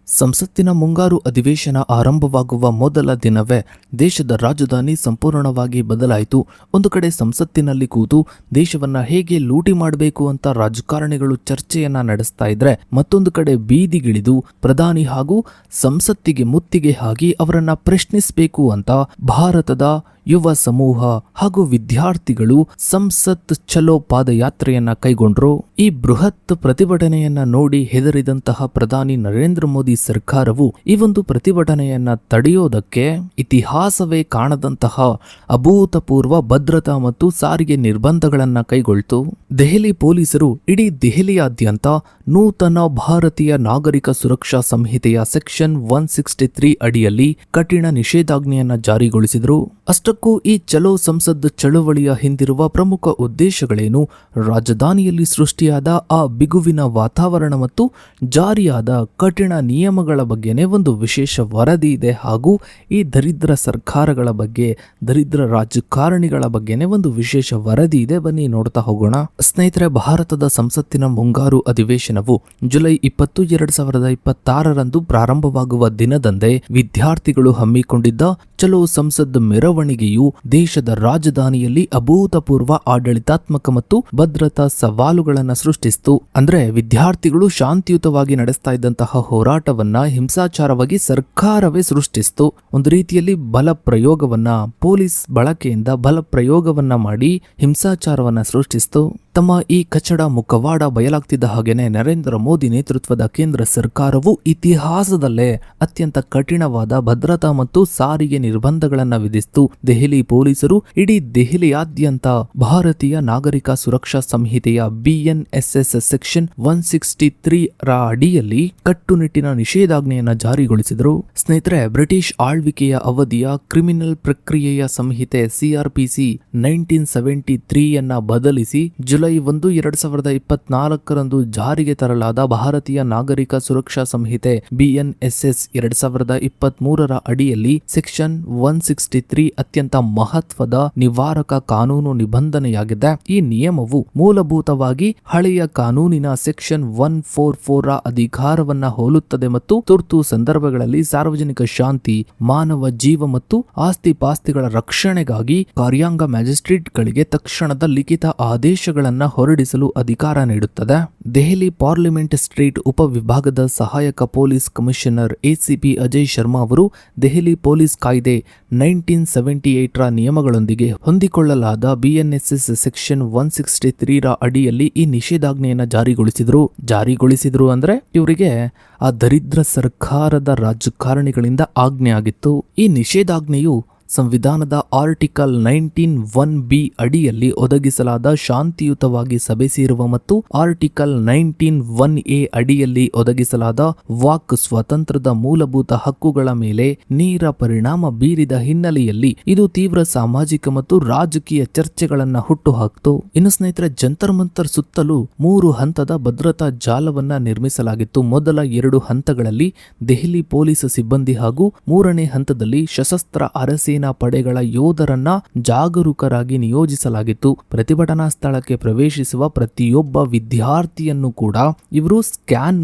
ಸಂಸತ್ತಿನ ಮುಂಗಾರು ಅಧಿವೇಶನ ಆರಂಭವಾಗುವ ಮೊದಲ ದಿನವೇ ದೇಶದ ರಾಜಧಾನಿ ಸಂಪೂರ್ಣವಾಗಿ ಬದಲಾಯಿತು. ಒಂದು ಕಡೆ ಸಂಸತ್ತಿನಲ್ಲಿ ಕೂತು ದೇಶವನ್ನ ಹೇಗೆ ಲೂಟಿ ಮಾಡಬೇಕು ಅಂತ ರಾಜಕಾರಣಿಗಳು ಚರ್ಚೆಯನ್ನ ನಡೆಸ್ತಾ ಇದ್ರೆ, ಮತ್ತೊಂದು ಕಡೆ ಬೀದಿಗಿಳಿದು ಪ್ರಧಾನಿ ಹಾಗೂ ಸಂಸತ್ತಿಗೆ ಮುತ್ತಿಗೆ ಹಾಕಿ ಅವರನ್ನ ಪ್ರಶ್ನಿಸಬೇಕು ಅಂತ ಭಾರತದ ಯುವ ಸಮೂಹ ಹಾಗೂ ವಿದ್ಯಾರ್ಥಿಗಳು ಸಂಸತ್ ಚಲೋ ಪಾದಯಾತ್ರೆಯನ್ನ ಕೈಗೊಂಡ್ರು. ಈ ಬೃಹತ್ ಪ್ರತಿಭಟನೆಯನ್ನ ನೋಡಿ ಹೆದರಿದಂತಹ ಪ್ರಧಾನಿ ನರೇಂದ್ರ ಮೋದಿ ಸರ್ಕಾರವು ಈ ಒಂದು ಪ್ರತಿಭಟನೆಯನ್ನ ತಡೆಯೋದಕ್ಕೆ ಇತಿಹಾಸವೇ ಕಾಣದಂತಹ ಅಭೂತಪೂರ್ವ ಭದ್ರತಾ ಮತ್ತು ಸಾರಿಗೆ ನಿರ್ಬಂಧಗಳನ್ನ ಕೈಗೊಳ್ತು. ದೆಹಲಿ ಪೊಲೀಸರು ಇಡೀ ದೆಹಲಿಯಾದ್ಯಂತ ನೂತನ ಭಾರತೀಯ ನಾಗರಿಕ ಸುರಕ್ಷಾ ಸಂಹಿತೆಯ ಸೆಕ್ಷನ್ 163 ಅಡಿಯಲ್ಲಿ ಕಠಿಣ ನಿಷೇಧಾಜ್ಞೆಯನ್ನ ಜಾರಿಗೊಳಿಸಿದರು. ಅಷ್ಟಕ್ಕೂ ಈ ಚಲೋ ಸಂಸದ್ ಚಳುವಳಿಯ ಹಿಂದಿರುವ ಪ್ರಮುಖ ಉದ್ದೇಶಗಳೇನು, ರಾಜಧಾನಿಯಲ್ಲಿ ಸೃಷ್ಟಿಯಾದ ಆ ಬಿಗುವಿನ ವಾತಾವರಣ ಮತ್ತು ಜಾರಿಯಾದ ಕಠಿಣ ನಿಯಮಗಳ ಬಗ್ಗೆನೇ ಒಂದು ವಿಶೇಷ ವರದಿ ಇದೆ. ಹಾಗೂ ಈ ದರಿದ್ರ ಸರ್ಕಾರಗಳ ಬಗ್ಗೆ, ದರಿದ್ರ ರಾಜಕಾರಣಿಗಳ ಬಗ್ಗೆನೇ ಒಂದು ವಿಶೇಷ ವರದಿ ಇದೆ. ಬನ್ನಿ ನೋಡ್ತಾ ಹೋಗೋಣ. ಸ್ನೇಹಿತರೆ, ಭಾರತದ ಸಂಸತ್ತಿನ ಮುಂಗಾರು ಅಧಿವೇಶನವು ಜುಲೈ 20, 2026ರಂದು ಪ್ರಾರಂಭವಾಗುವ ದಿನದಂದೇ ವಿದ್ಯಾರ್ಥಿಗಳು ಹಮ್ಮಿಕೊಂಡಿದ್ದ ಚಲೋ ಸಂಸದ್ ಮೆರವಣಿಗೆಯು ದೇಶದ ರಾಜಧಾನಿಯಲ್ಲಿ ಅಭೂತಪೂರ್ವ ಆಡಳಿತಾತ್ಮಕ ಮತ್ತು ಭದ್ರತಾ ಸವಾಲುಗಳನ್ನು ಸೃಷ್ಟಿಸಿತು. ಅಂದ್ರೆ ವಿದ್ಯಾರ್ಥಿಗಳು ಶಾಂತಿಯುತವಾಗಿ ನಡೆಸ್ತಾ ಇದ್ದಂತಹ ಹೋರಾಟವನ್ನ ಹಿಂಸಾಚಾರವಾಗಿ ಸರ್ಕಾರವೇ ಸೃಷ್ಟಿಸಿತು. ಒಂದು ರೀತಿಯಲ್ಲಿ ಬಲ ಪ್ರಯೋಗವನ್ನ, ಪೊಲೀಸ್ ಬಳಕೆಯಿಂದ ಬಲ ಪ್ರಯೋಗವನ್ನ ಮಾಡಿ ಹಿಂಸಾಚಾರವನ್ನ ಸೃಷ್ಟಿಸಿತು. ತಮ್ಮ ಈ ಕಚಡ ಮುಖವಾಡ ಬಯಲಾಗ್ತಿದ್ದ ಹಾಗೇನೆ ನರೇಂದ್ರ ಮೋದಿ ನೇತೃತ್ವದ ಕೇಂದ್ರ ಸರ್ಕಾರವು ಇತಿಹಾಸದಲ್ಲೇ ಅತ್ಯಂತ ಕಠಿಣವಾದ ಭದ್ರತಾ ಮತ್ತು ಸಾರಿಗೆ ನಿರ್ಬಂಧಗಳನ್ನು ವಿಧಿಸಿತು. ದೆಹಲಿ ಪೊಲೀಸರು ಇಡೀ ದೆಹಲಿಯಾದ್ಯಂತ ಭಾರತೀಯ ನಾಗರಿಕ ಸುರಕ್ಷಾ ಸಂಹಿತೆಯ BNSS ಸೆಕ್ಷನ್ 163 ರ ಅಡಿಯಲ್ಲಿ ಕಟ್ಟುನಿಟ್ಟಿನ ನಿಷೇಧಾಜ್ಞೆಯನ್ನ ಜಾರಿಗೊಳಿಸಿದರು. ಸ್ನೇಹಿತರೆ, ಬ್ರಿಟಿಷ್ ಆಳ್ವಿಕೆಯ ಅವಧಿಯ ಕ್ರಿಮಿನಲ್ ಪ್ರಕ್ರಿಯೆಯ ಸಂಹಿತೆ CRPC 1973 ಬದಲಿಸಿ ಜುಲೈ 1, 2024ರಂದು ಜಾರಿಗೆ ತರಲಾದ ಭಾರತೀಯ ನಾಗರಿಕ ಸುರಕ್ಷಾ ಸಂಹಿತೆ BNSS 2023ರ ಅಡಿಯಲ್ಲಿ ಸೆಕ್ಷನ್ 163 ಅತ್ಯಂತ ಮಹತ್ವದ ನಿವಾರಕ ಕಾನೂನು ನಿಬಂಧನೆಯಾಗಿದೆ. ಈ ನಿಯಮವು ಮೂಲಭೂತವಾಗಿ ಹಳೆಯ ಕಾನೂನಿನ ಸೆಕ್ಷನ್ 144ರ ಅಧಿಕಾರವನ್ನ ಹೋಲುತ್ತದೆ ಮತ್ತು ತುರ್ತು ಸಂದರ್ಭಗಳಲ್ಲಿ ಸಾರ್ವಜನಿಕ ಶಾಂತಿ, ಮಾನವ ಜೀವ ಮತ್ತು ಆಸ್ತಿ ಪಾಸ್ತಿಗಳ ರಕ್ಷಣೆಗಾಗಿ ಕಾರ್ಯಾಂಗ ಮ್ಯಾಜಿಸ್ಟ್ರೇಟ್ಗಳಿಗೆ ತಕ್ಷಣದ ಲಿಖಿತ ಆದೇಶಗಳನ್ನು ಹೊರಡಿಸಲು ಅಧಿಕಾರ ನೀಡುತ್ತದೆ. ದೆಹಲಿ ಪಾರ್ಲಿಮೆಂಟ್ ಸ್ಟ್ರೀಟ್ ಉಪವಿಭಾಗದ ಸಹಾಯಕ police commissioner ACP Ajay Sharma ಅವರು ದೆಹಲಿ ಪೊಲೀಸ್ ಕಾಯ್ದೆ 1978ರ ನಿಯಮಗಳೊಂದಿಗೆ ಹೊಂದಿಕೊಳ್ಳಲಾದ BNSS ಸೆಕ್ಷನ್ 163 ರ ಅಡಿಯಲ್ಲಿ ಈ ನಿಷೇಧಾಜ್ಞೆಯನ್ನು ಜಾರಿಗೊಳಿಸಿದ್ರು ಅಂದ್ರೆ ಇವರಿಗೆ ಆ ದರಿದ್ರ ಸರ್ಕಾರದ ರಾಜಕಾರಣಿಗಳಿಂದ ಆಜ್ಞೆ ಆಗಿತ್ತು. ಈ ನಿಷೇಧಾಜ್ಞೆಯು ಸಂವಿಧಾನದ ಆರ್ಟಿಕಲ್ 19(1)B ಅಡಿಯಲ್ಲಿ ಒದಗಿಸಲಾದ ಶಾಂತಿಯುತವಾಗಿ ಸಭೆ ಸೇರುವ ಮತ್ತು ಆರ್ಟಿಕಲ್ 19(1)A ಅಡಿಯಲ್ಲಿ ಒದಗಿಸಲಾದ ವಾಕ್ ಸ್ವಾತಂತ್ರ್ಯದ ಮೂಲಭೂತ ಹಕ್ಕುಗಳ ಮೇಲೆ ನೇರ ಪರಿಣಾಮ ಬೀರಿದ ಹಿನ್ನೆಲೆಯಲ್ಲಿ ಇದು ತೀವ್ರ ಸಾಮಾಜಿಕ ಮತ್ತು ರಾಜಕೀಯ ಚರ್ಚೆಗಳನ್ನ ಹುಟ್ಟುಹಾಕಿತು. ಇನ್ನು ಸ್ನೇಹಿತರೆ, ಜಂತರ್ ಮಂತರ್ ಸುತ್ತಲೂ 3 ಹಂತದ ಭದ್ರತಾ ಜಾಲವನ್ನ ನಿರ್ಮಿಸಲಾಗಿತ್ತು. ಮೊದಲ 2 ಹಂತಗಳಲ್ಲಿ ದೆಹಲಿ ಪೊಲೀಸ್ ಸಿಬ್ಬಂದಿ ಹಾಗೂ 3ನೇ ಹಂತದಲ್ಲಿ ಸಶಸ್ತ್ರ ಅರೆಸೇನಾ ಪಡೆಗಳ ಯೋಧರನ್ನ ಜಾಗರೂಕರಾಗಿ ನಿಯೋಜಿಸಲಾಗಿತ್ತು. ಪ್ರತಿಭಟನಾ ಸ್ಥಳಕ್ಕೆ ಪ್ರವೇಶಿಸುವ ಪ್ರತಿಯೊಬ್ಬ ವಿದ್ಯಾರ್ಥಿಯನ್ನು ಕೂಡ ಇವರು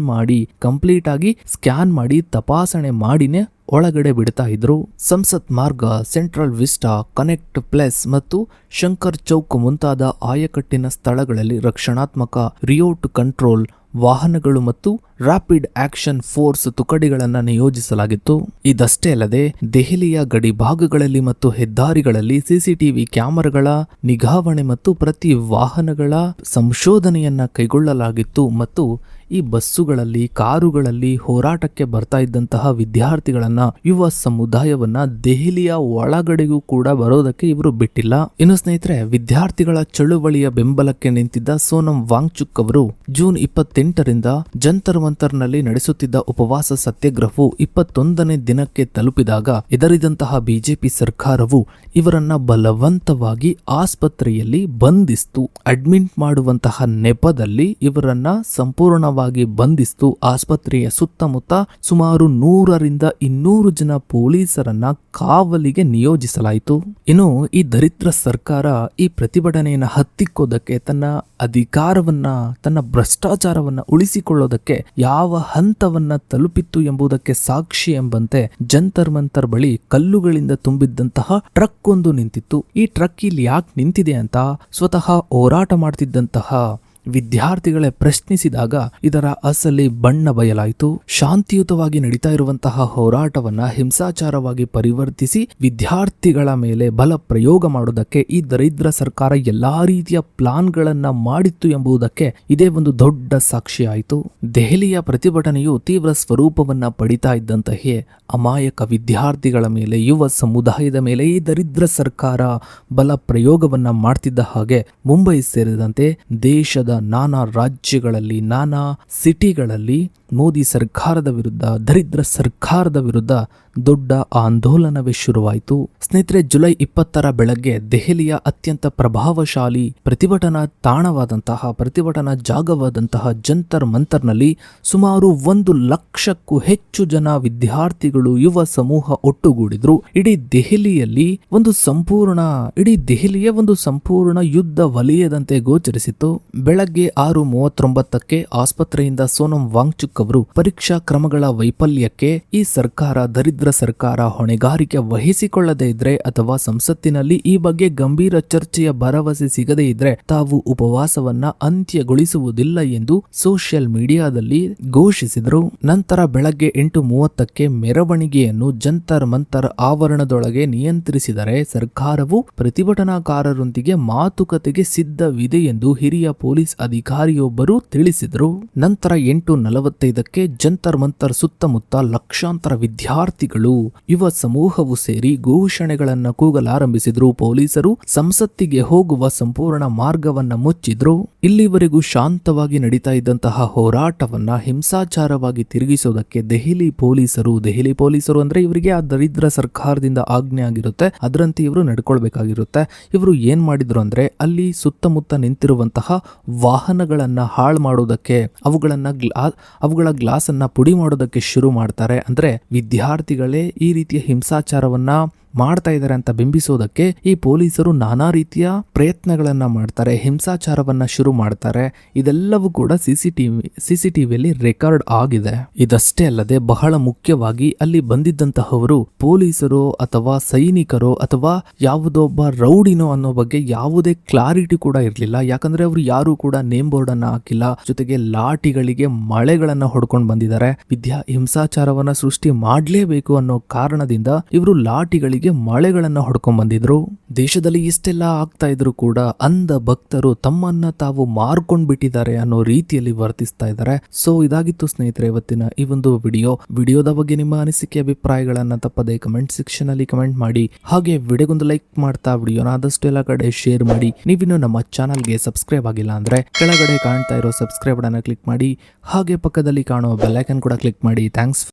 ಕಂಪ್ಲೀಟ್ ಆಗಿ ಸ್ಕ್ಯಾನ್ ಮಾಡಿ ತಪಾಸಣೆ ಮಾಡಿನೇ ಒಳಗಡೆ ಬಿಡ್ತಾ ಇದ್ರು. ಸಂಸತ್ ಮಾರ್ಗ, ಸೆಂಟ್ರಲ್ ವಿಸ್ಟಾ, ಕನೆಕ್ಟ್ ಪ್ಲೇಸ್ ಮತ್ತು ಶಂಕರ್ ಚೌಕ್ ಮುಂತಾದ ಆಯಕಟ್ಟಿನ ಸ್ಥಳಗಳಲ್ಲಿ ರಕ್ಷಣಾತ್ಮಕ ರಿಯೋಟ್ ಕಂಟ್ರೋಲ್ ವಾಹನಗಳು ಮತ್ತು ರ್ಯಾಪಿಡ್ ಆಕ್ಷನ್ ಫೋರ್ಸ್ ತುಕಡಿಗಳನ್ನು ನಿಯೋಜಿಸಲಾಗಿತ್ತು. ಇದಷ್ಟೇ ಅಲ್ಲದೆ ದೆಹಲಿಯ ಗಡಿ ಭಾಗಗಳಲ್ಲಿ ಮತ್ತು ಹೆದ್ದಾರಿಗಳಲ್ಲಿ CCTV ಕ್ಯಾಮೆರಾಗಳ ನಿಗಾವಣೆ ಮತ್ತು ಪ್ರತಿ ವಾಹನಗಳ ಸಂಶೋಧನೆಯನ್ನ ಕೈಗೊಳ್ಳಲಾಗಿತ್ತು. ಮತ್ತು ಈ ಬಸ್ಸುಗಳಲ್ಲಿ, ಕಾರುಗಳಲ್ಲಿ ಹೋರಾಟಕ್ಕೆ ಬರ್ತಾ ಇದ್ದಂತಹ ವಿದ್ಯಾರ್ಥಿಗಳನ್ನ, ಯುವ ಸಮುದಾಯವನ್ನ ದೆಹಲಿಯ ಒಳಗಡೆಗೂ ಕೂಡ ಬರೋದಕ್ಕೆ ಇವರು ಬಿಟ್ಟಿಲ್ಲ. ಇನ್ನು ಸ್ನೇಹಿತರೆ, ವಿದ್ಯಾರ್ಥಿಗಳ ಚಳುವಳಿಯ ಬೆಂಬಲಕ್ಕೆ ನಿಂತಿದ್ದ ಸೋನಂ ವಾಂಗ್ಚುಕ್ ಅವರು ಜೂನ್ 28ರಿಂದ ಜಂತರ್ ಮಂತರ್ನಲ್ಲಿ ನಡೆಸುತ್ತಿದ್ದ ಉಪವಾಸ ಸತ್ಯಾಗ್ರಹವು 21ನೇ ದಿನಕ್ಕೆ ತಲುಪಿದಾಗ ಎದರಿದಂತಹ ಬಿಜೆಪಿ ಸರ್ಕಾರವು ಇವರನ್ನ ಬಲವಂತವಾಗಿ ಆಸ್ಪತ್ರೆಯಲ್ಲಿ ಬಂಧಿಸಿತು. ಅಡ್ಮಿಟ್ ಮಾಡುವಂತಹ ನೆಪದಲ್ಲಿ ಇವರನ್ನ ಸಂಪೂರ್ಣವಾಗಿ ಬಲವಂತವಾಗಿ ಬಂಧಿಸಿತು. ಆಸ್ಪತ್ರೆಯ ಸುತ್ತಮುತ್ತ ಸುಮಾರು 100-200 ಜನ ಪೊಲೀಸರನ್ನ ಕಾವಲಿಗೆ ನಿಯೋಜಿಸಲಾಯಿತು. ಇನ್ನು ಈ ದರಿದ್ರ ಸರ್ಕಾರ ಈ ಪ್ರತಿಭಟನೆಯನ್ನು ಹತ್ತಿಕ್ಕೋದಕ್ಕೆ, ತನ್ನ ಅಧಿಕಾರವನ್ನ, ತನ್ನ ಭ್ರಷ್ಟಾಚಾರವನ್ನ ಉಳಿಸಿಕೊಳ್ಳೋದಕ್ಕೆ ಯಾವ ಹಂತವನ್ನ ತಲುಪಿತ್ತು ಎಂಬುದಕ್ಕೆ ಸಾಕ್ಷಿ ಎಂಬಂತೆ ಜಂತರ್ ಮಂತರ್ ಬಳಿ ಕಲ್ಲುಗಳಿಂದ ತುಂಬಿದ್ದಂತಹ ಟ್ರಕ್ ಒಂದು ನಿಂತಿತ್ತು. ಈ ಟ್ರಕ್ ಇಲ್ಲಿ ಯಾಕೆ ನಿಂತಿದೆ ಅಂತ ಸ್ವತಃ ಹೋರಾಟ ಮಾಡ್ತಿದ್ದಂತಹ ವಿದ್ಯಾರ್ಥಿಗಳೇ ಪ್ರಶ್ನಿಸಿದಾಗ ಇದರ ಅಸಲಿ ಬಣ್ಣ ಬಯಲಾಯಿತು. ಶಾಂತಿಯುತವಾಗಿ ನಡೀತಾ ಇರುವಂತಹ ಹೋರಾಟವನ್ನ ಹಿಂಸಾಚಾರವಾಗಿ ಪರಿವರ್ತಿಸಿ ವಿದ್ಯಾರ್ಥಿಗಳ ಮೇಲೆ ಬಲ ಪ್ರಯೋಗ ಮಾಡುವುದಕ್ಕೆ ಈ ದರಿದ್ರ ಸರ್ಕಾರ ಎಲ್ಲಾ ರೀತಿಯ ಪ್ಲಾನ್ಗಳನ್ನ ಮಾಡಿತ್ತು ಎಂಬುದಕ್ಕೆ ಇದೇ ಒಂದು ದೊಡ್ಡ ಸಾಕ್ಷಿಯಾಯಿತು. ದೆಹಲಿಯ ಪ್ರತಿಭಟನೆಯು ತೀವ್ರ ಸ್ವರೂಪವನ್ನ ಪಡಿತಾ ಇದ್ದಂತೆಯೇ ಅಮಾಯಕ ವಿದ್ಯಾರ್ಥಿಗಳ ಮೇಲೆ, ಯುವ ಸಮುದಾಯದ ಮೇಲೆ ಈ ದರಿದ್ರ ಸರ್ಕಾರ ಬಲ ಪ್ರಯೋಗವನ್ನ ಮಾಡ್ತಿದ್ದ ಹಾಗೆ ಮುಂಬೈ ಸೇರಿದಂತೆ ದೇಶದ ನಾನಾ ರಾಜ್ಯಗಳಲ್ಲಿ, ನಾನಾ ಸಿಟಿಗಳಲ್ಲಿ ಮೋದಿ ಸರ್ಕಾರದ ವಿರುದ್ಧ, ದರಿದ್ರ ಸರ್ಕಾರದ ವಿರುದ್ಧ ದೊಡ್ಡ ಆಂದೋಲನವೇ ಶುರುವಾಯಿತು. ಸ್ನೇಹಿತರೆ, ಜುಲೈ 20 ಬೆಳಗ್ಗೆ ದೆಹಲಿಯ ಅತ್ಯಂತ ಪ್ರಭಾವಶಾಲಿ ಪ್ರತಿಭಟನಾ ತಾಣವಾದಂತಹ, ಪ್ರತಿಭಟನಾ ಜಾಗವಾದಂತಹ ಜಂತರ್ ಮಂತರ್ನಲ್ಲಿ ಸುಮಾರು 1 ಲಕ್ಷಕ್ಕೂ ಹೆಚ್ಚು ಜನ ವಿದ್ಯಾರ್ಥಿಗಳು, ಯುವ ಸಮೂಹ ಒಟ್ಟುಗೂಡಿದ್ರು. ಇಡೀ ದೆಹಲಿಯ ಒಂದು ಸಂಪೂರ್ಣ ಯುದ್ಧ ವಲಯದಂತೆ ಗೋಚರಿಸಿತ್ತು. ಬೆಳಗ್ಗೆ 6:39ಕ್ಕೆ ಆಸ್ಪತ್ರೆಯಿಂದ ಸೋನಂ ವಾಂಗ್ಚುಕ್ ಅವರು ಪರೀಕ್ಷಾ ಕ್ರಮಗಳ ವೈಫಲ್ಯಕ್ಕೆ ಈ ಸರ್ಕಾರ, ದರಿದ್ರ ಸರ್ಕಾರ ಹೊಣೆಗಾರಿಕೆ ವಹಿಸಿಕೊಳ್ಳದೇ ಇದ್ರೆ ಅಥವಾ ಸಂಸತ್ತಿನಲ್ಲಿ ಈ ಬಗ್ಗೆ ಗಂಭೀರ ಚರ್ಚೆಯ ಭರವಸೆ ಸಿಗದೇ ಇದ್ರೆ ತಾವು ಉಪವಾಸವನ್ನ ಅಂತ್ಯಗೊಳಿಸುವುದಿಲ್ಲ ಎಂದು ಸೋಷಿಯಲ್ ಮೀಡಿಯಾದಲ್ಲಿ ಘೋಷಿಸಿದರು. ನಂತರ ಬೆಳಗ್ಗೆ 8:30ಕ್ಕೆ ಮೆರವಣಿಗೆಯನ್ನು ಜಂತರ್ ಮಂತರ್ ಆವರಣದೊಳಗೆ ನಿಯಂತ್ರಿಸಿದರೆ ಸರ್ಕಾರವು ಪ್ರತಿಭಟನಾಕಾರರೊಂದಿಗೆ ಮಾತುಕತೆಗೆ ಸಿದ್ಧವಿದೆ ಎಂದು ಹಿರಿಯ ಪೊಲೀಸ್ ಅಧಿಕಾರಿಯೊಬ್ಬರು ತಿಳಿಸಿದರು. ನಂತರ 8:45ಕ್ಕೆ ಜಂತರ್ ಮಂತರ್ ಸುತ್ತಮುತ್ತ ಲಕ್ಷಾಂತರ ವಿದ್ಯಾರ್ಥಿಗಳು, ಯುವ ಸಮೂಹವು ಸೇರಿ ಘೋಷಣೆಗಳನ್ನು ಕೂಗಲಾರಂಭಿಸಿದ್ರು. ಪೊಲೀಸರು ಸಂಸತ್ತಿಗೆ ಹೋಗುವ ಸಂಪೂರ್ಣ ಮಾರ್ಗವನ್ನ ಮುಚ್ಚಿದ್ರು. ಇಲ್ಲಿವರೆಗೂ ಶಾಂತವಾಗಿ ನಡೀತಾ ಇದ್ದಂತಹ ಹೋರಾಟವನ್ನ ಹಿಂಸಾಚಾರವಾಗಿ ತಿರುಗಿಸೋದಕ್ಕೆ ದೆಹಲಿ ಪೊಲೀಸರು ಅಂದ್ರೆ ಇವರಿಗೆ ಆ ದರಿದ್ರ ಸರ್ಕಾರದಿಂದ ಆಜ್ಞೆ ಆಗಿರುತ್ತೆ, ಅದರಂತೆ ಇವರು ನಡ್ಕೊಳ್ಬೇಕಾಗಿರುತ್ತೆ. ಇವರು ಏನ್ ಮಾಡಿದ್ರು ಅಂದ್ರೆ ಅಲ್ಲಿ ಸುತ್ತಮುತ್ತ ನಿಂತಿರುವಂತಹ ವಾಹನಗಳನ್ನ ಹಾಳು ಮಾಡೋದಕ್ಕೆ, ಅವುಗಳ ಗ್ಲಾಸ್ ಅನ್ನ ಪುಡಿ ಮಾಡೋದಕ್ಕೆ ಶುರು ಮಾಡ್ತಾರೆ. ಅಂದ್ರೆ ವಿದ್ಯಾರ್ಥಿಗಳೇ ಈ ರೀತಿಯ ಹಿಂಸಾಚಾರವನ್ನ ಮಾಡ್ತಾ ಇದ್ದಾರೆ ಅಂತ ಬಿಂಬಿಸೋದಕ್ಕೆ ಈ ಪೊಲೀಸರು ನಾನಾ ರೀತಿಯ ಪ್ರಯತ್ನಗಳನ್ನ ಮಾಡ್ತಾರೆ, ಹಿಂಸಾಚಾರವನ್ನ ಶುರು ಮಾಡ್ತಾರೆ. ಇದೆಲ್ಲವೂ ಕೂಡ ಸಿಸಿಟಿವಿಯಲ್ಲಿ ರೆಕಾರ್ಡ್ ಆಗಿದೆ. ಇದಷ್ಟೇ ಅಲ್ಲದೆ ಬಹಳ ಮುಖ್ಯವಾಗಿ ಅಲ್ಲಿ ಬಂದಿದ್ದಂತಹವರು ಪೊಲೀಸರು ಅಥವಾ ಸೈನಿಕರು ಅಥವಾ ಯಾವುದೊಬ್ಬ ರೌಡಿನೋ ಅನ್ನೋ ಬಗ್ಗೆ ಯಾವುದೇ ಕ್ಲಾರಿಟಿ ಕೂಡ ಇರಲಿಲ್ಲ. ಯಾಕಂದ್ರೆ ಅವರು ಯಾರು ಕೂಡ ನೇಮ್ ಬೋರ್ಡ್ ಅನ್ನ ಹಾಕಿಲ್ಲ, ಜೊತೆಗೆ ಲಾಠಿಗಳಿಗೆ ಮಳೆಗಳನ್ನ ಹೊಡ್ಕೊಂಡು ಬಂದಿದ್ದಾರೆ. ಹಿಂಸಾಚಾರವನ್ನ ಸೃಷ್ಟಿ ಮಾಡ್ಲೇಬೇಕು ಅನ್ನೋ ಕಾರಣದಿಂದ ಇವರು ಲಾಠಿಗಳಿಗೆ ಮಳೆಗಳನ್ನ ಹೊಡ್ಕೊಂಡ್ ಬಂದಿದ್ರು. ದೇಶದಲ್ಲಿ ಇಷ್ಟೆಲ್ಲ ಆಗ್ತಾ ಇದ್ರು ಕೂಡ ಅಂಧ ಭಕ್ತರು ತಮ್ಮನ್ನ ತಾವು ಮಾರ್ಕೊಂಡ್ ಬಿಟ್ಟಿದ್ದಾರೆ ಅನ್ನೋ ರೀತಿಯಲ್ಲಿ ವರ್ತಿಸ್ತಾ ಇದ್ದಾರೆ. ಸೊ ಇದಾಗಿತ್ತು ಸ್ನೇಹಿತರೆ ಇವತ್ತಿನ ಈ ಒಂದು ವಿಡಿಯೋದ ಬಗ್ಗೆ ನಿಮ್ಮ ಅನಿಸಿಕೆ ಅಭಿಪ್ರಾಯಗಳನ್ನ ತಪ್ಪದೆ ಕಮೆಂಟ್ ಸೆಕ್ಷನ್ ಅಲ್ಲಿ ಕಮೆಂಟ್ ಮಾಡಿ. ಹಾಗೆ ವಿಡಿಯೋಗೊಂದು ಲೈಕ್ ಮಾಡ್ತಾ ವಿಡಿಯೋನ ಆದಷ್ಟು ಎಲ್ಲ ಕಡೆ ಶೇರ್ ಮಾಡಿ. ನೀವಿನ್ನು ನಮ್ಮ ಚಾನಲ್ಗೆ ಸಬ್ಸ್ಕ್ರೈಬ್ ಆಗಿಲ್ಲ ಅಂದ್ರೆ ಕೆಳಗಡೆ ಕಾಣ್ತಾ ಇರೋ ಸಬ್ಸ್ಕ್ರೈಬ್ ಬಟನ್ ಕ್ಲಿಕ್ ಮಾಡಿ. ಹಾಗೆ ಪಕ್ಕದಲ್ಲಿ ಕಾಣೋ ಬೆಲ್ ಐಕಾನ್ ಕೂಡ ಕ್ಲಿಕ್ ಮಾಡಿ. ಥ್ಯಾಂಕ್ಸ್.